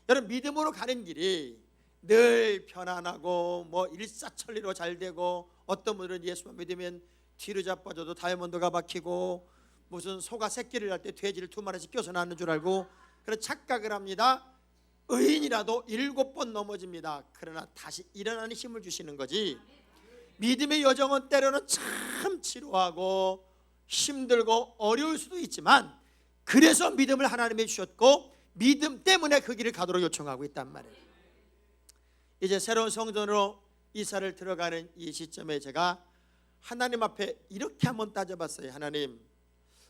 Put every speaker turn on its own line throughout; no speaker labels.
여러분, 믿음으로 가는 길이 늘 편안하고 뭐 일사천리로 잘 되고, 어떤 분들은 예수만 믿으면 뒤로 자빠져도 다이아몬드가 박히고 무슨 소가 새끼를 낳을 때 돼지를 2마리씩 껴서 낳는 줄 알고 그런 착각을 합니다. 의인이라도 7번 넘어집니다. 그러나 다시 일어나는 힘을 주시는 거지. 믿음의 여정은 때로는 참 지루하고 힘들고 어려울 수도 있지만, 그래서 믿음을 하나님이 주셨고 믿음 때문에 그 길을 가도록 요청하고 있단 말이에요. 이제 새로운 성전으로 이사를 들어가는 이 시점에 제가 하나님 앞에 이렇게 한번 따져봤어요. 하나님,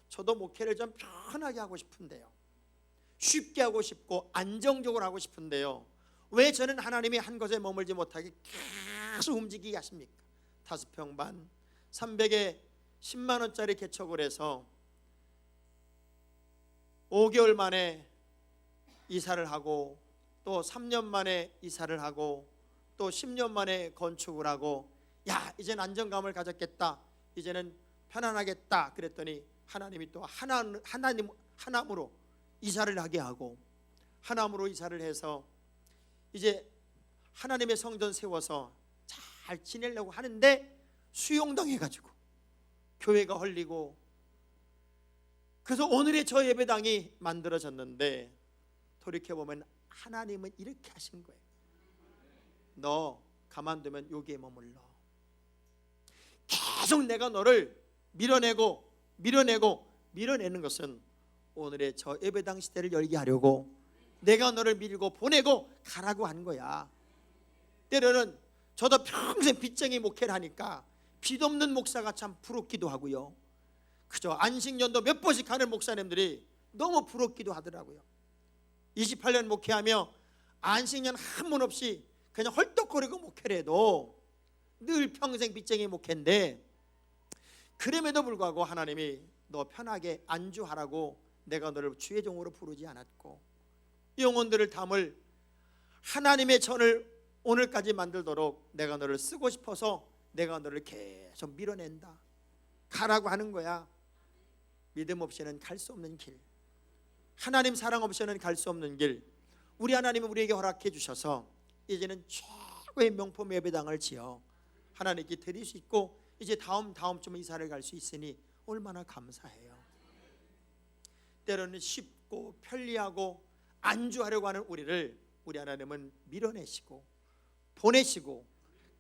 저도 목회를 좀 편하게 하고 싶은데요, 쉽게 하고 싶고 안정적으로 하고 싶은데요, 왜 저는 하나님이 한 곳에 머물지 못하게 계속 움직이게 하십니까? 5평 반 300에 10만 원짜리 개척을 해서 5개월 만에 이사를 하고, 또 3년 만에 이사를 하고, 또 10년 만에 건축을 하고, 야, 이제는 안정감을 가졌겠다, 이제는 편안하겠다 그랬더니 하나님이 또 하나님으로 이사를 하게 하고, 하나님으로 이사를 해서 이제 하나님의 성전 세워서 잘 지내려고 하는데 수용당해가지고 교회가 헐리고, 그래서 오늘의 저 예배당이 만들어졌는데 돌이켜보면 하나님은 이렇게 하신 거예요. 너 가만두면 여기에 머물러. 계속 내가 너를 밀어내는 것은 오늘의 저 예배당 시대를 열게 하려고 내가 너를 밀고 보내고 가라고 한 거야. 때로는 저도 평생 빚쟁이 목회를 하니까 빚없는 목사가 참 부럽기도 하고요, 그저 안식년도 몇 번씩 가는 목사님들이 너무 부럽기도 하더라고요. 28년 목회하며 안식년 한 번 없이 그냥 헐떡거리고 목회를 해도 늘 평생 빚쟁이 목회인데, 그럼에도 불구하고 하나님이 너 편하게 안주하라고 내가 너를 주의 종으로 부르지 않았고, 영혼들을 담을 하나님의 전을 오늘까지 만들도록 내가 너를 쓰고 싶어서 내가 너를 계속 밀어낸다, 가라고 하는 거야. 믿음 없이는 갈 수 없는 길, 하나님 사랑 없이는 갈 수 없는 길, 우리 하나님은 우리에게 허락해 주셔서 이제는 최고의 명품 예배당을 지어 하나님께 드릴 수 있고, 이제 다음 주에 이사를 갈 수 있으니 얼마나 감사해요. 때로는 쉽고 편리하고 안주하려고 하는 우리를 우리 하나님은 밀어내시고 보내시고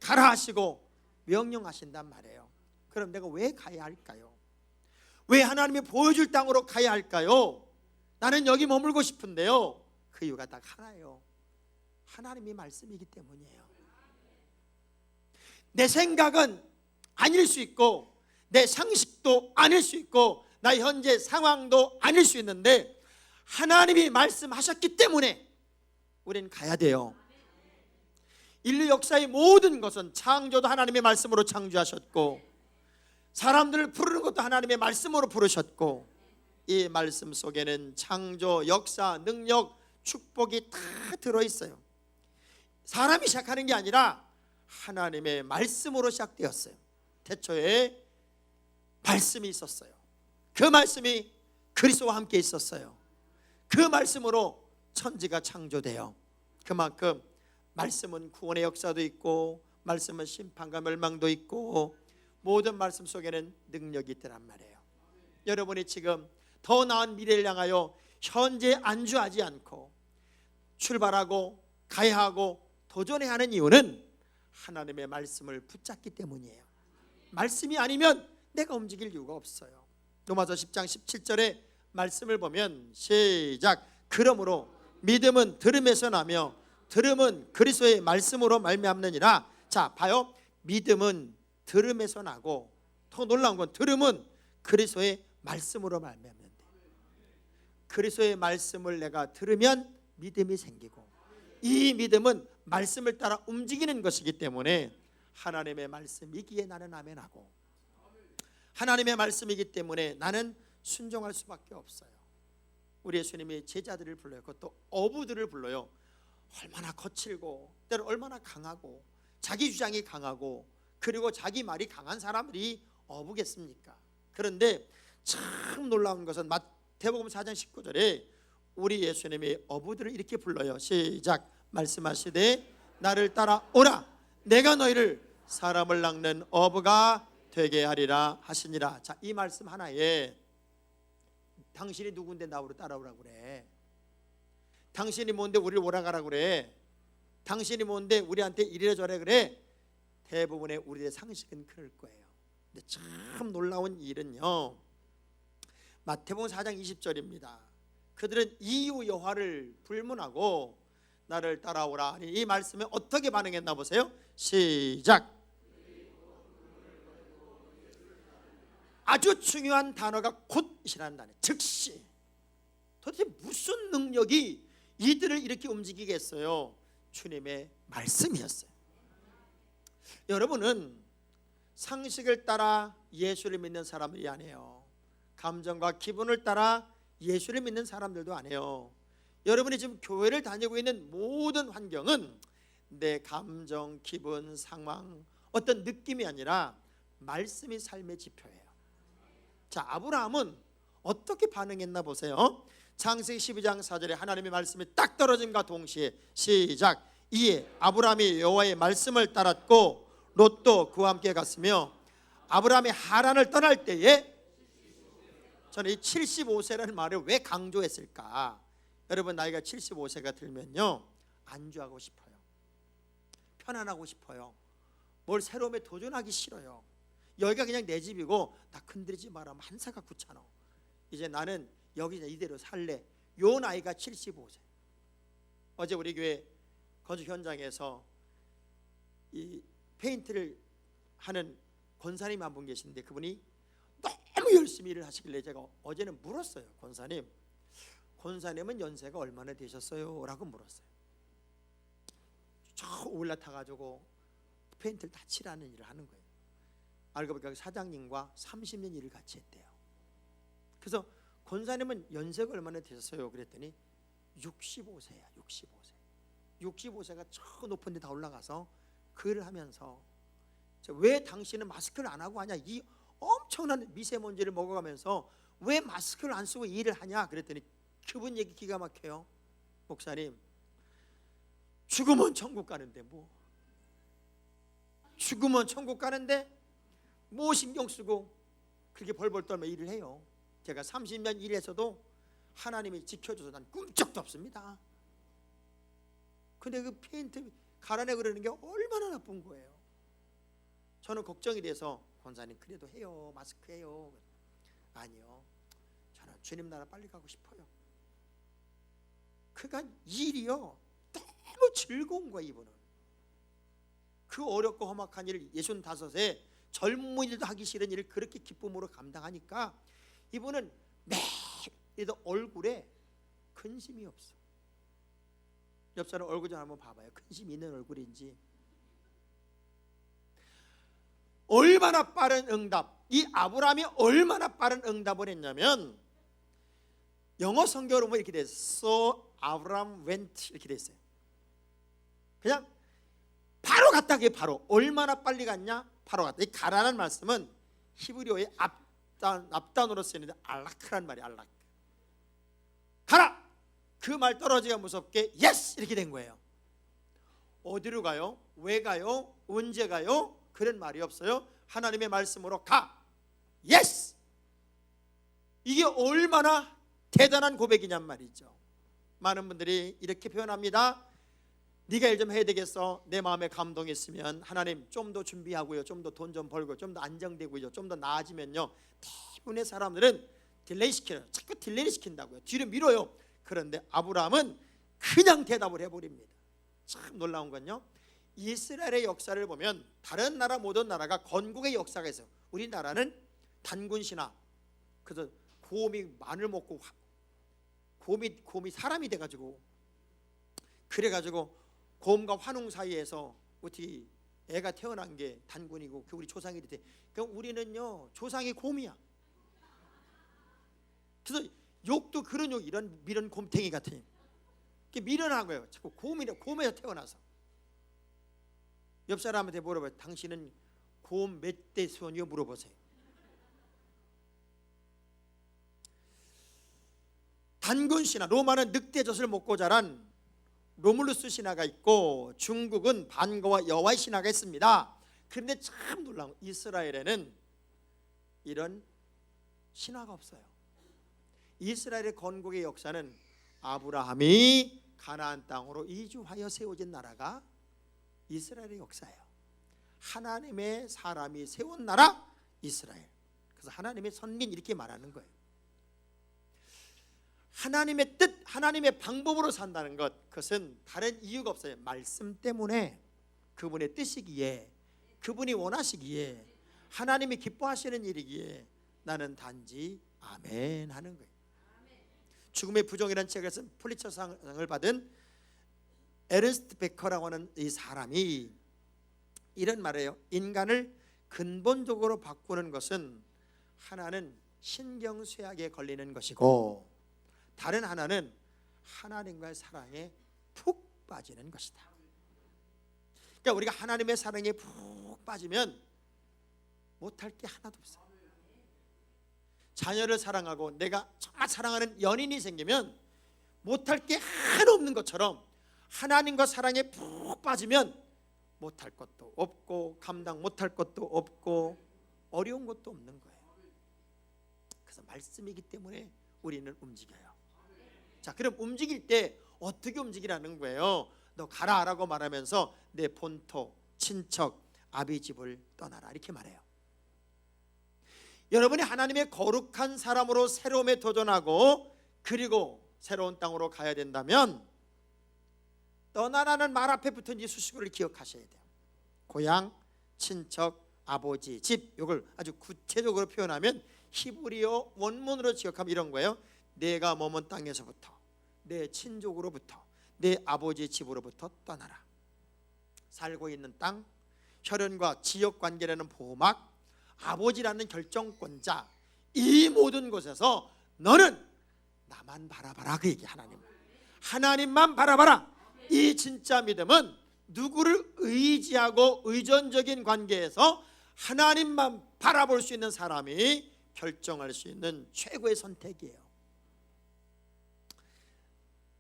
가라 하시고 명령하신단 말이에요. 그럼 내가 왜 가야 할까요? 왜 하나님이 보여줄 땅으로 가야 할까요? 나는 여기 머물고 싶은데요, 그 이유가 딱 하나예요. 하나님이 말씀이기 때문이에요. 내 생각은 아닐 수 있고, 내 상식도 아닐 수 있고, 나 현재 상황도 아닐 수 있는데 하나님이 말씀하셨기 때문에 우리는 가야 돼요. 인류 역사의 모든 것은 창조도 하나님의 말씀으로 창조하셨고, 사람들을 부르는 것도 하나님의 말씀으로 부르셨고, 이 말씀 속에는 창조, 역사, 능력, 축복이 다 들어있어요. 사람이 시작하는 게 아니라 하나님의 말씀으로 시작되었어요. 태초에 말씀이 있었어요. 그 말씀이 그리스도와 함께 있었어요. 그 말씀으로 천지가 창조돼요. 그만큼 말씀은 구원의 역사도 있고, 말씀은 심판과 멸망도 있고, 모든 말씀 속에는 능력이 있더란 말이에요. 여러분이 지금 더 나은 미래를 향하여 현재 안주하지 않고 출발하고 가야 하고 도전해야 하는 이유는 하나님의 말씀을 붙잡기 때문이에요. 말씀이 아니면 내가 움직일 이유가 없어요. 로마서 10장 17절에 말씀을 보면 시작. 그러므로 믿음은 들음에서 나며 들음은 그리스도의 말씀으로 말미암느니라. 자, 봐요. 믿음은 들음에서 나고, 더 놀라운 건 들음은 그리스도의 말씀으로 말미암는데, 그리스도의 말씀을 내가 들으면 믿음이 생기고, 이 믿음은 말씀을 따라 움직이는 것이기 때문에 하나님의 말씀이기에 나는 아멘하고, 하나님의 말씀이기 때문에 나는 순종할 수밖에 없어요. 우리 예수님이 제자들을 불러요. 그것도 어부들을 불러요. 얼마나 거칠고 때로 얼마나 강하고 자기 주장이 강하고 그리고 자기 말이 강한 사람들이 어부겠습니까? 그런데 참 놀라운 것은 마태복음 4장 19절에 우리 예수님이 어부들을 이렇게 불러요. 시작. 말씀하시되 나를 따라오라. 내가 너희를 사람을 낚는 어부가 되게 하리라 하시니라. 자, 이 말씀 하나에 당신이 누군데 나우러 따라오라고 그래? 당신이 뭔데 우리를 오라가라고 그래? 당신이 뭔데 우리한테 이래라 저래 그래? 대부분의 우리의 상식은 그럴 거예요. 근데 참 놀라운 일은요, 마태복음 4장 20절입니다. 그들은 이유 여호와를 불문하고 나를 따라오라 하니, 이 말씀에 어떻게 반응했나 보세요. 시작. 아주 중요한 단어가 곧이라는 단어, 즉시. 도대체 무슨 능력이 이들을 이렇게 움직이겠어요? 주님의 말씀이었어요. 여러분은 상식을 따라 예수를 믿는 사람들이 아니에요. 감정과 기분을 따라 예수를 믿는 사람들도 아니에요. 여러분이 지금 교회를 다니고 있는 모든 환경은 내 감정, 기분, 상황, 어떤 느낌이 아니라 말씀이 삶의 지표예요. 자, 아브라함은 어떻게 반응했나 보세요. 창세기 12장 4절에 하나님의 말씀이 딱 떨어짐과 동시에 시작. 이에 아브라함이 여호와의 말씀을 따랐고 롯도 그와 함께 갔으며, 아브라함이 하란을 떠날 때에, 저는 이 75세라는 말을 왜 강조했을까? 여러분, 나이가 75세가 들면요, 안주하고 싶어요. 편안하고 싶어요. 뭘 새로움에 도전하기 싫어요. 여기가 그냥 내 집이고 나 건드리지 마라, 한사가 귀찮아. 이제 나는 여기 이대로 살래. 요 나이가 75세. 어제 우리 교회 건축 현장에서 이 페인트를 하는 권사님 한 분 계신데, 그분이 너무 열심히 일을 하시길래 제가 어제는 물었어요. 권사님은 연세가 얼마나 되셨어요? 라고 물었어요. 저 올라타가지고 페인트를 다 칠하는 일을 하는 거예요. 알고 보니까 사장님과 30년 일을 같이 했대요. 그래서 권사님은 연세가 얼마나 되셨어요? 그랬더니 65세야. 65세가 저 높은 데 다 올라가서 그 일을 하면서, 왜 당신은 마스크를 안 하고 하냐? 이 엄청난 미세먼지를 먹어가면서 왜 마스크를 안 쓰고 일을 하냐? 그랬더니 그분 얘기 기가 막혀요. 목사님, 죽으면 천국 가는데 죽으면 천국 가는데 신경 쓰고 그렇게 벌벌 떨며 일을 해요. 제가 30년 일해서도 하나님이 지켜줘서 난 꿈쩍도 없습니다. 근데 그 페인트 갈아내 그러는 게 얼마나 나쁜 거예요. 저는 걱정이 돼서, 권사님 그래도 해요, 마스크 해요. 아니요, 저는 주님 나라 빨리 가고 싶어요. 그러니까 일이요 너무 즐거운 거야. 이분은 그 어렵고 험악한 일을 65세 젊은이들도 하기 싫은 일을 그렇게 기쁨으로 감당하니까 이분은 매일 얼굴에 근심이 없어. 옆 사람 얼굴 좀 한번 봐봐요. 근심 있는 얼굴인지. 얼마나 빠른 응답, 이 아브라함이 얼마나 빠른 응답을 했냐면, 영어 성경으로 보면 이렇게 돼 있어요. So Abraham went, 이렇게 돼 있어요. 그냥 바로 갔다. 그게 바로 얼마나 빨리 갔냐? 바로 갔다. 이 가라는 말씀은 히브리어의 앞단어로 쓰이는데 알라크란 말이에요. 알라크. 가라. 그 말 떨어지기가 무섭게 예스 이렇게 된 거예요. 어디로 가요? 왜 가요? 언제 가요? 그런 말이 없어요. 하나님의 말씀으로 가. 예스. 이게 얼마나 대단한 고백이냔 말이죠. 많은 분들이 이렇게 표현합니다. 네가 일 좀 해야 되겠어. 내 마음에 감동이 있으면 하나님 좀 더 준비하고요, 좀 더 돈 좀 벌고 좀 더 안정되고요, 좀 더 나아지면요. 대부분의 사람들은 딜레이 시켜요. 자꾸 딜레이 시킨다고요. 뒤로 밀어요. 그런데 아브라함은 그냥 대답을 해버립니다. 참 놀라운 건요, 이스라엘의 역사를 보면 다른 나라 모든 나라가 건국의 역사가 있어요. 우리나라는 단군 신화. 그래서 곰이 마늘 먹고 곰이 사람이 돼가지고, 그래가지고 곰과 환웅 사이에서 어떻게 애가 태어난 게 단군이고 그 우리 조상이 돼. 그러니까 우리는요 조상이 곰이야. 그래서 욕도 그런 욕, 이런 미련 곰탱이 같은 미련한 거예요. 자꾸 곰에서 태어나서. 옆 사람한테 물어봐요. 당신은 곰 몇 대 손이요? 물어보세요. 단군 신화, 로마는 늑대 젖을 먹고 자란 로물루스 신화가 있고, 중국은 반거와 여호와의 신화가 있습니다. 그런데 참 놀라운 건 이스라엘에는 이런 신화가 없어요. 이스라엘의 건국의 역사는 아브라함이 가나안 땅으로 이주하여 세워진 나라가 이스라엘의 역사예요. 하나님의 사람이 세운 나라 이스라엘. 그래서 하나님의 선민 이렇게 말하는 거예요. 하나님의 뜻, 하나님의 방법으로 산다는 것, 그것은 다른 이유가 없어요. 말씀 때문에, 그분의 뜻이기에, 그분이 원하시기에, 하나님이 기뻐하시는 일이기에 나는 단지 아멘 하는 거예요. 죽음의 부정이라는 책을 쓴 폴리처상을 받은 에른스트 베커라고 하는 이 사람이 이런 말이에요. 인간을 근본적으로 바꾸는 것은 하나는 신경쇠약에 걸리는 것이고, 다른 하나는 하나님과의 사랑에 푹 빠지는 것이다. 그러니까 우리가 하나님의 사랑에 푹 빠지면 못할 게 하나도 없어요. 자녀를 사랑하고 내가 정말 사랑하는 연인이 생기면 못할 게 하나 없는 것처럼, 하나님과 사랑에 푹 빠지면 못할 것도 없고 감당 못할 것도 없고 어려운 것도 없는 거예요. 그래서 말씀이기 때문에 우리는 움직여요. 자, 그럼 움직일 때 어떻게 움직이라는 거예요? 너 가라라고 말하면서 내 본토, 친척, 아비 집을 떠나라 이렇게 말해요. 여러분이 하나님의 거룩한 사람으로 새로움에 도전하고 그리고 새로운 땅으로 가야 된다면 떠나라는 말 앞에 붙은 이 수식어를 기억하셔야 돼요. 고향, 친척, 아버지, 집, 이걸 아주 구체적으로 표현하면 히브리어 원문으로 기억하면 이런 거예요. 내가 머문 땅에서부터, 내 친족으로부터, 내 아버지 집으로부터 떠나라. 살고 있는 땅, 혈연과 지역관계라는 보호막, 아버지라는 결정권자, 이 모든 곳에서 너는 나만 바라봐라. 그 얘기. 하나님만 바라봐라. 이 진짜 믿음은 누구를 의지하고 의존적인 관계에서 하나님만 바라볼 수 있는 사람이 결정할 수 있는 최고의 선택이에요.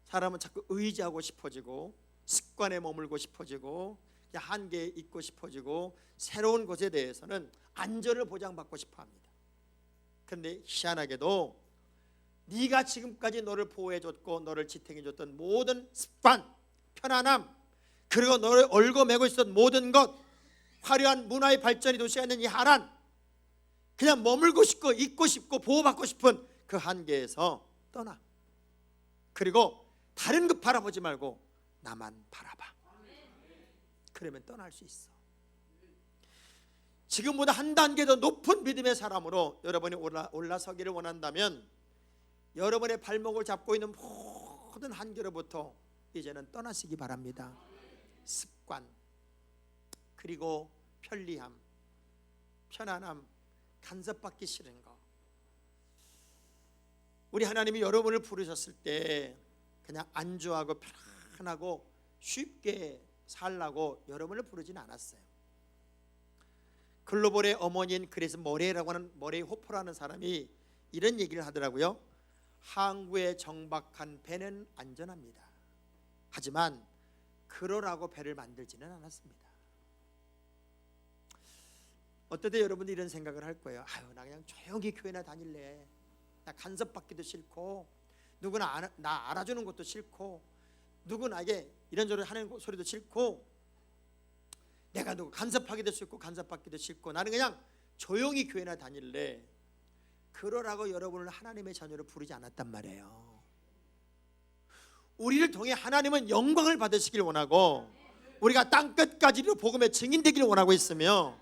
사람은 자꾸 의지하고 싶어지고 습관에 머물고 싶어지고 한계에 있고 싶어지고 새로운 것에 대해서는 안전을 보장받고 싶어합니다. 그런데 희한하게도 네가 지금까지 너를 보호해줬고 너를 지탱해줬던 모든 습관, 편안함, 그리고 너를 얽어매고 있었던 모든 것, 화려한 문화의 발전이 도시하는 이 하란, 그냥 머물고 싶고 있고 싶고 보호받고 싶은 그 한계에서 떠나. 그리고 다른 것 바라보지 말고 나만 바라봐. 그러면 떠날 수 있어. 지금보다 한 단계 더 높은 믿음의 사람으로 여러분이 올라서기를 원한다면 여러분의 발목을 잡고 있는 모든 한계로부터 이제는 떠나시기 바랍니다. 습관, 그리고 편리함, 편안함, 간섭받기 싫은 거. 우리 하나님이 여러분을 부르셨을 때 그냥 안주하고 편안하고 쉽게 살라고 여러분을 부르진 않았어요. 글로벌의 어머니인 그레스 머레이라고 하는 머레이 호퍼라는 사람이 이런 얘기를 하더라고요. 항구에 정박한 배는 안전합니다. 하지만 그러라고 배를 만들지는 않았습니다. 어떨 때 여러분들이 이런 생각을 할 거예요. 아유, 나 그냥 조용히 교회나 다닐래. 나 간섭받기도 싫고 누구나 나 알아주는 것도 싫고 누구 나에게 이런저런 하는 소리도 싫고 내가 누구 간섭하기도 싫고 간섭받기도 싫고 나는 그냥 조용히 교회나 다닐래. 그러라고 여러분을 하나님의 자녀로 부르지 않았단 말이에요. 우리를 통해 하나님은 영광을 받으시길 원하고 우리가 땅끝까지로 복음의 증인되기를 원하고 있으며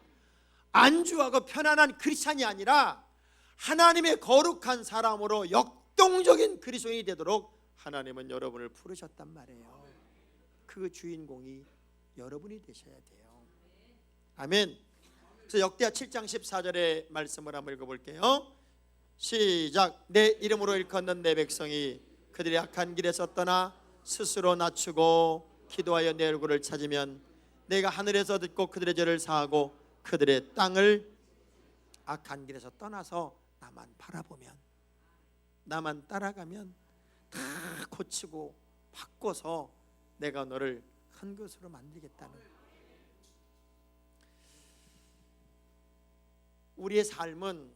안주하고 편안한 크리스찬이 아니라 하나님의 거룩한 사람으로 역동적인 그리스도인이 되도록 하나님은 여러분을 부르셨단 말이에요. 그 주인공이 여러분이 되셔야 돼요. 아멘. 그래서 역대하 7장 14절의 말씀을 한번 읽어볼게요. 시작. 내 이름으로 일컫는 내 백성이 그들의 악한 길에서 떠나 스스로 낮추고 기도하여 내 얼굴을 찾으면 내가 하늘에서 듣고 그들의 죄를 사하고 그들의 땅을 악한 길에서 떠나서 나만 바라보면 나만 따라가면 다 고치고 바꿔서 내가 너를 큰 것으로 만들겠다는 거예요. 우리의 삶은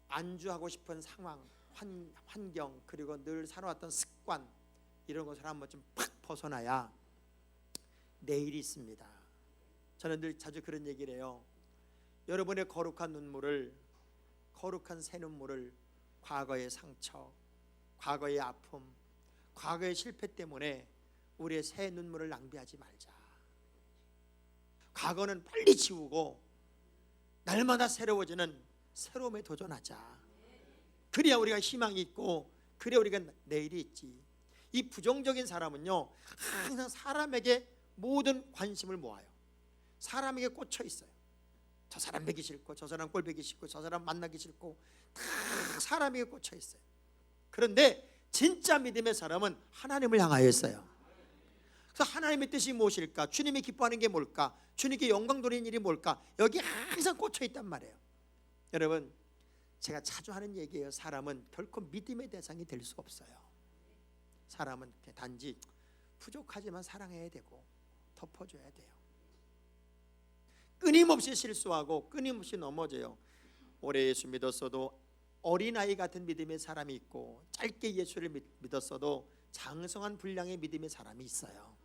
안주하고 싶은 상황, 환경, 그리고 늘 살아왔던 습관, 이런 것을 한번 좀 팍 벗어나야 내일이 있습니다. 저는 늘 자주 그런 얘기를 해요. 여러분의 거룩한 눈물을, 거룩한 새 눈물을 과거의 상처, 과거의 아픔, 과거의 실패 때문에 우리의 새 눈물을 낭비하지 말자. 과거는 빨리 지우고 날마다 새로워지는 새로움에 도전하자. 그래야 우리가 희망이 있고, 그래야 우리가 내일이 있지. 이 부정적인 사람은요, 항상 사람에게 모든 관심을 모아요. 사람에게 꽂혀 있어요. 저 사람 뵈기 싫고, 저 사람 꼴 보기 싫고, 저 사람 만나기 싫고, 다 사람에게 꽂혀 있어요. 그런데 진짜 믿음의 사람은 하나님을 향하여 있어요. 그래서 하나님의 뜻이 무엇일까? 주님이 기뻐하는 게 뭘까? 주님께 영광 돌리는 일이 뭘까? 여기 항상 꽂혀 있단 말이에요. 여러분, 제가 자주 하는 얘기예요. 사람은 결코 믿음의 대상이 될 수 없어요. 사람은 단지 부족하지만 사랑해야 되고 덮어줘야 돼요. 끊임없이 실수하고 끊임없이 넘어져요. 오래 예수 믿었어도 어린아이 같은 믿음의 사람이 있고, 짧게 예수를 믿었어도 장성한 분량의 믿음의 사람이 있어요.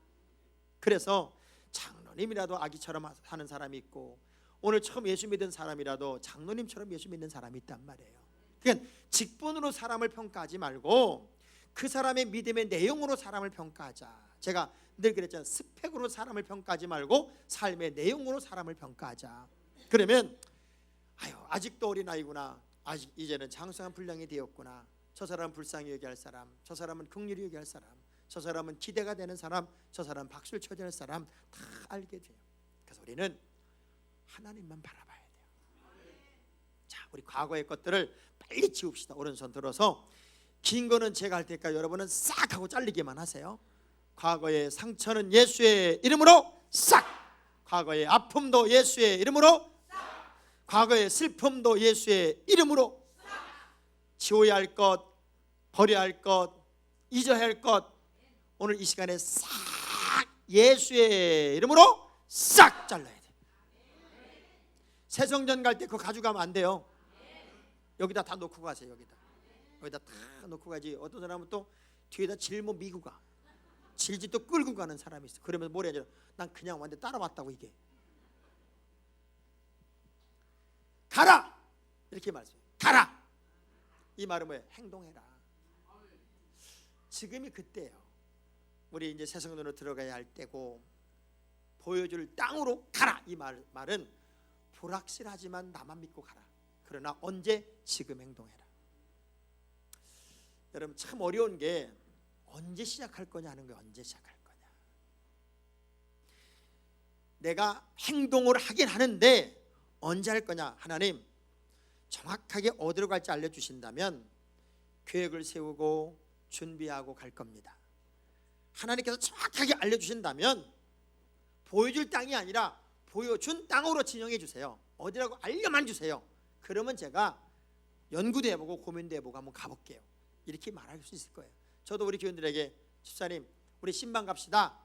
그래서 장로님이라도 아기처럼 사는 사람이 있고, 오늘 처음 예수 믿은 사람이라도 장로님처럼 예수 믿는 사람이 있단 말이에요. 그러니까 직분으로 사람을 평가하지 말고 그 사람의 믿음의 내용으로 사람을 평가하자. 제가 늘 그랬잖아요. 스펙으로 사람을 평가하지 말고 삶의 내용으로 사람을 평가하자. 그러면 아직도 어린아이구나, 아직 이제는 장성한 분량이 되었구나, 저 사람은 불쌍히 여기할 사람, 저 사람은 긍휼히 여기할 사람, 저 사람은 기대가 되는 사람, 저 사람은 박수를 쳐야 될 사람, 다 알게 돼요. 그래서 우리는 하나님만 바라봐야 돼요. 자, 우리 과거의 것들을 빨리 지웁시다. 오른손 들어서, 긴 거는 제가 할 테니까 여러분은 싹 하고 잘리기만 하세요. 과거의 상처는 예수의 이름으로 싹, 과거의 아픔도 예수의 이름으로 싹, 과거의 슬픔도 예수의 이름으로 싹, 지워야 할 것, 버려야 할 것, 잊어야 할 것, 오늘 이 시간에 싹 예수의 이름으로 싹 잘라야 돼요. 새성전 갈 때 그거 가져가면 안 돼요. 여기다 다 놓고 가세요. 여기다 다 놓고 가지. 어떤 사람은 또 뒤에다 짊어 미고 가. 질지 또 끌고 가는 사람이 있어. 그러면서 뭐래 하죠? 난 그냥 완전 따라왔다고. 이게 가라 이렇게 말씀해요. 가라. 이 말은 뭐예요? 행동해라. 지금이 그때예요. 우리 이제 새성전으로 들어가야 할 때고, 보여줄 땅으로 가라. 이 말은 불확실하지만 나만 믿고 가라. 그러나 언제? 지금 행동해라. 여러분, 참 어려운 게 언제 시작할 거냐 하는 거예요. 언제 시작할 거냐. 내가 행동을 하긴 하는데 언제 할 거냐. 하나님 정확하게 어디로 갈지 알려주신다면 계획을 세우고 준비하고 갈 겁니다. 하나님께서 정확하게 알려주신다면 보여줄 땅이 아니라 보여준 땅으로 지정해 주세요. 어디라고 알려만 주세요. 그러면 제가 연구도 해보고 고민도 해보고 한번 가볼게요. 이렇게 말할 수 있을 거예요. 저도 우리 교인들에게, 집사님 우리 신방 갑시다.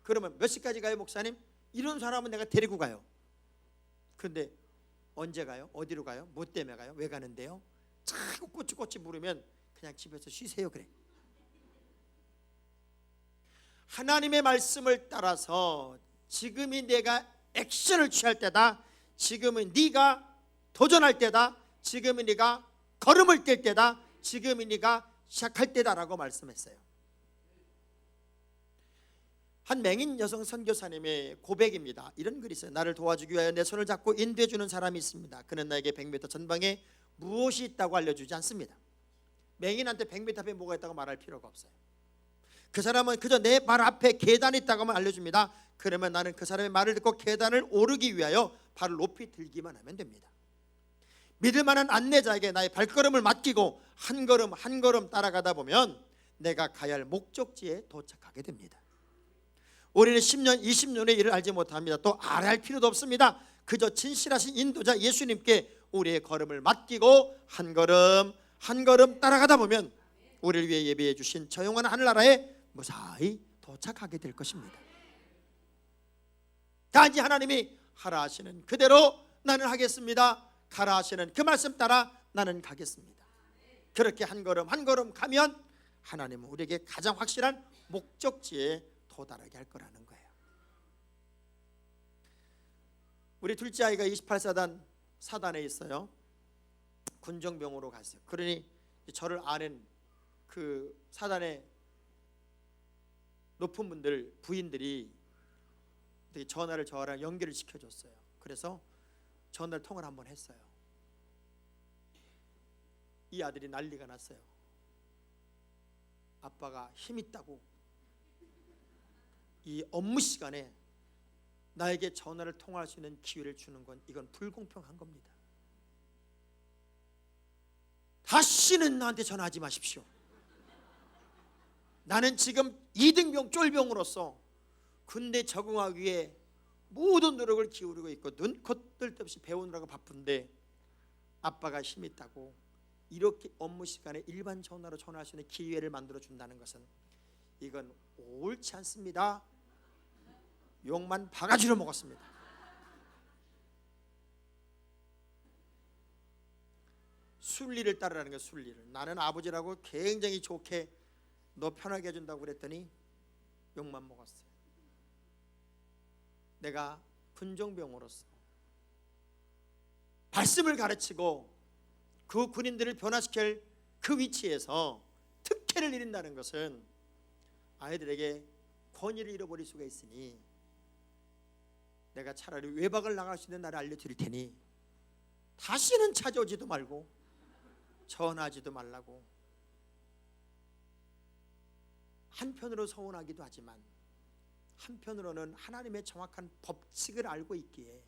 그러면 몇 시까지 가요 목사님? 이런 사람은 내가 데리고 가요. 그런데 언제 가요? 어디로 가요? 뭐 때문에 가요? 왜 가는데요? 자꾸 꼬치꼬치 물으면 그냥 집에서 쉬세요. 그래. 하나님의 말씀을 따라서 지금이 내가 액션을 취할 때다. 지금은 네가 도전할 때다. 지금은 네가 걸음을 뗄 때다. 지금이 네가 시작할 때다라고 말씀했어요. 한 맹인 여성 선교사님의 고백입니다. 이런 글이 있어요. 나를 도와주기 위하여 내 손을 잡고 인도해 주는 사람이 있습니다. 그는 나에게 100m 전방에 무엇이 있다고 알려주지 않습니다. 맹인한테 100m 앞에 뭐가 있다고 말할 필요가 없어요. 그 사람은 그저 내 발 앞에 계단이 있다고만 알려줍니다. 그러면 나는 그 사람의 말을 듣고 계단을 오르기 위하여 발을 높이 들기만 하면 됩니다. 믿을 만한 안내자에게 나의 발걸음을 맡기고 한 걸음 한 걸음 따라가다 보면 내가 가야 할 목적지에 도착하게 됩니다. 우리는 10년, 20년의 일을 알지 못합니다. 또 알아야 할 필요도 없습니다. 그저 진실하신 인도자 예수님께 우리의 걸음을 맡기고 한 걸음 한 걸음 따라가다 보면 우리를 위해 예비해 주신 저 영원한 하늘나라에 무사히 도착하게 될 것입니다. 단지 하나님이 하라 하시는 그대로 나는 하겠습니다, 가라 하시는 그 말씀 따라 나는 가겠습니다. 그렇게 한 걸음 한 걸음 가면 하나님은 우리에게 가장 확실한 목적지에 도달하게 할 거라는 거예요. 우리 둘째 아이가 28사단 사단에 있어요. 군정병으로 갔어요. 그러니 저를 아는 그 사단의 높은 분들, 부인들이 전화를 저랑 연결을 시켜줬어요. 그래서 전화를 통화를 한번 했어요. 이 아들이 난리가 났어요. 아빠가 힘있다고 이 업무 시간에 나에게 전화를 통화할 수 있는 기회를 주는 건 이건 불공평한 겁니다. 다시는 나한테 전화하지 마십시오. 나는 지금 이등병 쫄병으로서 군대 적응하기 위해 모든 노력을 기울이고 있고 눈코 뜰 데 없이 배우느라고 바쁜데 아빠가 힘있다고 이렇게 업무 시간에 일반 전화로 전화할 수 있는 기회를 만들어 준다는 것은 이건 옳지 않습니다. 욕만 바가지로 먹었습니다. 순리를 따르라는 거예요. 순리를. 나는 아버지라고 굉장히 좋게 너 편하게 해준다고 그랬더니 욕만 먹었어요. 내가 군정병으로서 말씀을 가르치고 그 군인들을 변화시킬 그 위치에서 특혜를 누린다는 것은 아이들에게 권위를 잃어버릴 수가 있으니 내가 차라리 외박을 나갈 수 있는 날을 알려드릴 테니 다시는 찾아오지도 말고 전화하지도 말라고. 한편으로 서운하기도 하지만 한편으로는 하나님의 정확한 법칙을 알고 있기에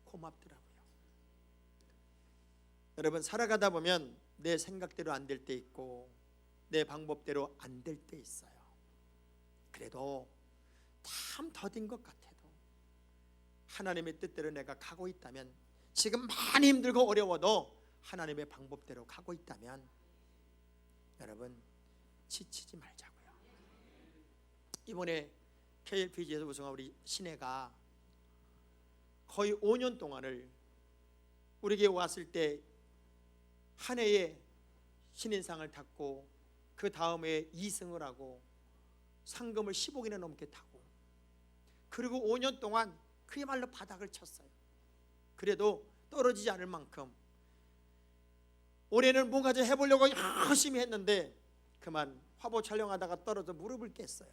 고맙더라고요. 여러분, 살아가다 보면 내 생각대로 안 될 때 있고 내 방법대로 안 될 때 있어요. 그래도 참 더딘 것 같아도 하나님의 뜻대로 내가 가고 있다면, 지금 많이 힘들고 어려워도 하나님의 방법대로 가고 있다면 여러분 지치지 말자고요. 이번에 KLPG에서 우승한 우리 신혜가 거의 5년 동안을 우리에게 왔을 때 한 해에 신인상을 탔고 그 다음에 2승을 하고 상금을 10억이나 넘게 타고, 그리고 5년 동안 그야말로 바닥을 쳤어요. 그래도 떨어지지 않을 만큼 올해는 뭔가 좀 해보려고 열심히 했는데 그만 화보 촬영하다가 떨어져 무릎을 깼어요.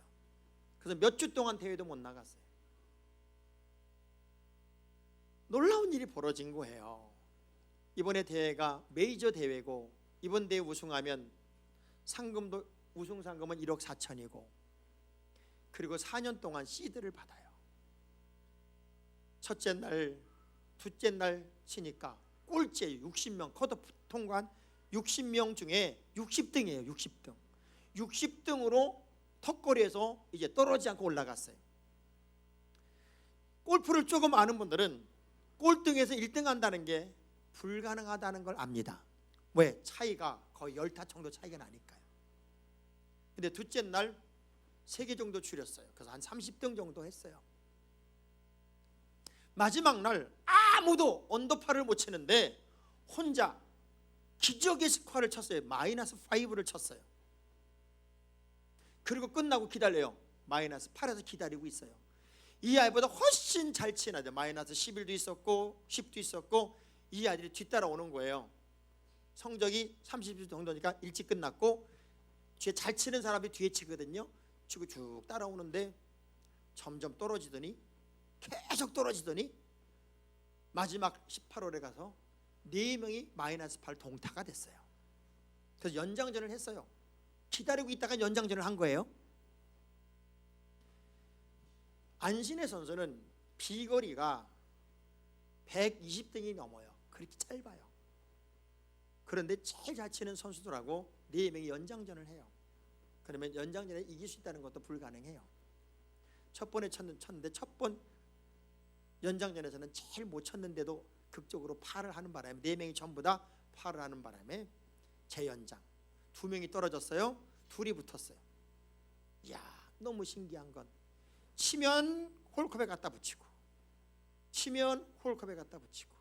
그래서 몇 주 동안 대회도 못 나갔어요. 놀라운 일이 벌어진 거예요. 이번에 대회가 메이저 대회고 이번 대회 우승하면 상금도 우승 상금은 1억 4천이고 그리고 4년 동안 시드를 받아요. 첫째 날, 둘째 날 치니까 꼴찌 60명, 컷오프 통과한 60명 중에 60등이에요. 60등. 60등으로 턱걸이에서 이제 떨어지지 않고 올라갔어요. 골프를 조금 아는 분들은 꼴등에서 1등 한다는 게 불가능하다는 걸 압니다. 왜? 차이가 거의 10타 정도 차이가 나니까요. 근데 둘째 날 3개 정도 줄였어요. 그래서 한 30등 정도 했어요. 마지막 날 아무도 언더파를 못 치는데 혼자 기적의 스코어를 쳤어요. 마이너스 5를 쳤어요. 그리고 끝나고 기다려요. 마이너스 8에서 기다리고 있어요. 이 아이보다 훨씬 잘 치는 아이들, 마이너스 11도 있었고 10도 있었고, 이 아이들이 뒤따라오는 거예요. 성적이 30점 정도니까 일찍 끝났고 뒤에 잘 치는 사람이 뒤에 치거든요. 치고 쭉 따라오는데 점점 떨어지더니, 계속 떨어지더니 마지막 18홀에 가서 4명이 마이너스 8 동타가 됐어요. 그래서 연장전을 했어요. 기다리고 있다가 연장전을 한 거예요. 안신혜 선수는 비거리가 120등이 넘어요. 그렇게 짧아요. 그런데 제일 잘 치는 선수들하고 4명이 연장전을 해요. 그러면 연장전에 이길 수 있다는 것도 불가능해요. 첫 번에 쳤는데 첫 번 연장전에서는 제일 못 쳤는데도 극적으로 파를 하는 바람에 4명이 전부 다 파를 하는 바람에 재연장. 두 명이 떨어졌어요. 둘이 붙었어요. 이야, 너무 신기한 건 치면 홀컵에 갖다 붙이고, 치면 홀컵에 갖다 붙이고,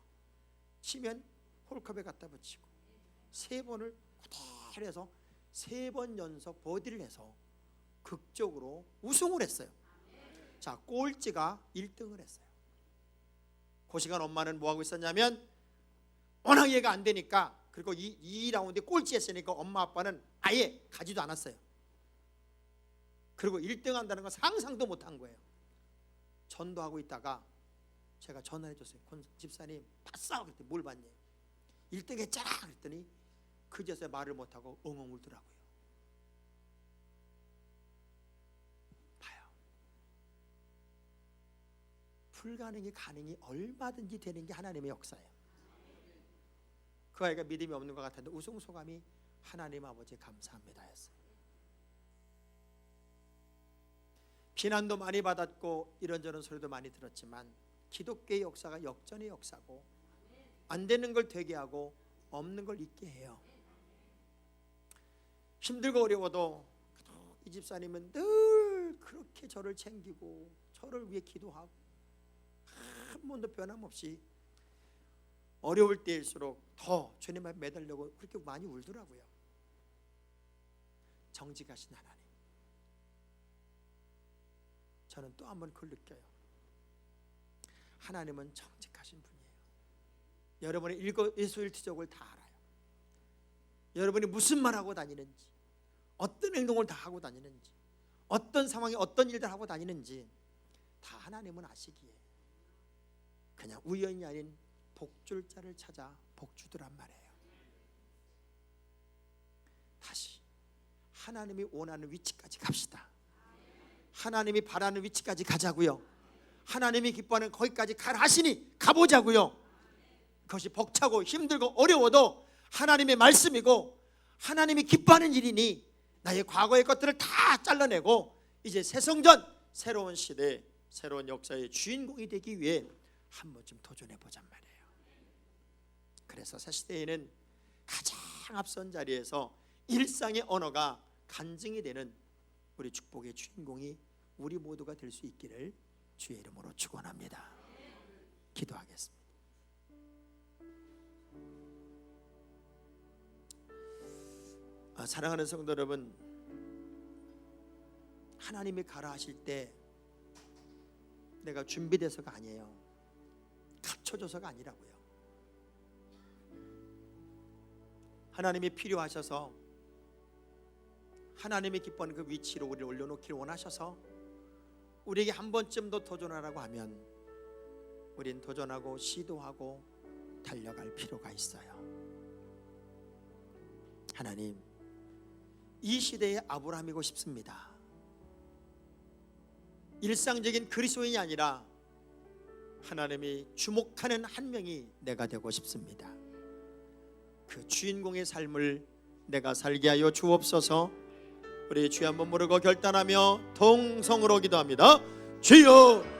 치면 홀컵에 갖다 붙이고, 세 번을 그대로 해서 세 번 연속 버디를 해서 극적으로 우승을 했어요. 자, 꼴찌가 1등을 했어요. 그 시간 엄마는 뭐하고 있었냐면, 워낙 얘가 안 되니까, 그리고 2라운드에 꼴찌 했으니까 엄마 아빠는 아예 가지도 않았어요. 그리고 1등 한다는 건 상상도 못한 거예요. 전도하고 있다가 제가 전화해 줬어요. 집사님 봤어? 그랬더니 뭘 봤냐, 1등 했잖아 그랬더니 그제서야 말을 못하고 엉엉 울더라고요. 봐요, 불가능이 가능이 얼마든지 되는 게 하나님의 역사예요. 그 아이가 믿음이 없는 것 같았는데 우승소감이 하나님 아버지 감사합니다 했어요. 비난도 많이 받았고 이런저런 소리도 많이 들었지만 기독교의 역사가 역전의 역사고, 안 되는 걸 되게 하고 없는 걸 있게 해요. 힘들고 어려워도 이 집사님은 늘 그렇게 저를 챙기고 저를 위해 기도하고 한 번도 변함없이 어려울 때일수록 더 주님에 매달려고 그렇게 많이 울더라고요. 정직하신 하나님, 저는 또 한 번 그걸 느껴요. 하나님은 정직하신 분이에요. 여러분의 일거일소일투족을 다 알아요. 여러분이 무슨 말하고 다니는지, 어떤 행동을 다 하고 다니는지, 어떤 상황에 어떤 일들 하고 다니는지 다 하나님은 아시기에 그냥 우연이 아닌 복줄 자를 찾아 복주더란 말이에요. 다시 하나님이 원하는 위치까지 갑시다. 하나님이 바라는 위치까지 가자고요. 하나님이 기뻐하는 거기까지 가라 하시니 가보자고요. 그것이 벅차고 힘들고 어려워도 하나님의 말씀이고 하나님이 기뻐하는 일이니 나의 과거의 것들을 다 잘라내고 이제 새 성전, 새로운 시대, 새로운 역사의 주인공이 되기 위해 한 번쯤 도전해보잔 말이에요. 그래서 새 시대에는 가장 앞선 자리에서 일상의 언어가 간증이 되는 우리 축복의 주인공이 우리 모두가 될 수 있기를 주의 이름으로 축원합니다. 기도하겠습니다. 사랑하는 성도 여러분, 하나님이 가라 하실 때 내가 준비돼서가 아니에요. 갖춰져서가 아니라고요. 하나님이 필요하셔서 하나님이 기뻐하는 그 위치로 우리를 올려놓기를 원하셔서 우리에게 한 번쯤 더 도전하라고 하면 우린 도전하고 시도하고 달려갈 필요가 있어요. 하나님, 이 시대의 아브라함이고 싶습니다. 일상적인 그리스도인이 아니라 하나님이 주목하는 한 명이 내가 되고 싶습니다. 그 주인공의 삶을 내가 살게 하여 주옵소서. 우리 주여 한번 부르고 결단하며 동성으로 기도합니다. 주여